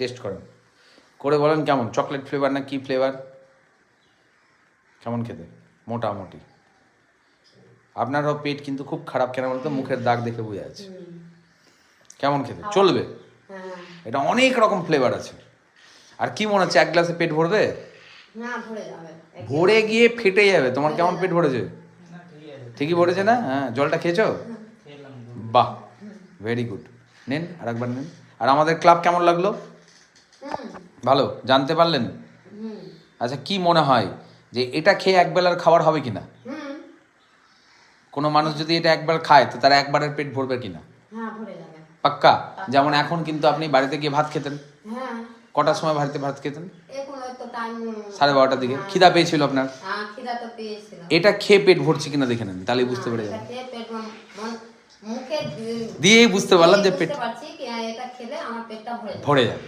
Test করেন, করে বলেন কেমন, চকলেট ফ্লেভার না কি ফ্লেভার, কেমন খেতে মোটামুটি। আপনারও পেট কিন্তু খুব খারাপ, কেন বলতো মুখের দাগ দেখে বোঝা যাচ্ছে। কেমন খেতে চলবে? এটা অনেক রকম ফ্লেভার আছে। আর কি মনে হচ্ছে এক গ্লাসে পেট ভরবে? ভরে গিয়ে ফেটে যাবে। তোমার কেমন পেট ভরেছে? ঠিকই ভরেছে না? হ্যাঁ, জলটা খেয়েছো? বাহ, ভেরি গুড। নেন আর একবার নেন। আর আমাদের ক্লাব কেমন লাগলো? ভালো, জানতে পারলেন? আচ্ছা, কি মনে হয় যে এটা খেয়ে একবেলার খাবার হবে কিনা? কোনো মানুষ যদি এটা একবার খায় তো তার একবারের পেট ভরবে কিনা? পাক্কা? যেমন এখন কিন্তু আপনি বাড়িতে গিয়ে ভাত খেতেন, কটার সময় বাড়িতে ভাত খেতেন? 12:30টার দিকে। খিদা পেয়েছিল আপনার? এটা খেয়ে পেট ভরছে কিনা দেখে নেন, তাহলেই বুঝতে পেরে যাবেন। দিয়েই বুঝতে পারলাম যে পেট ভরে যাবে।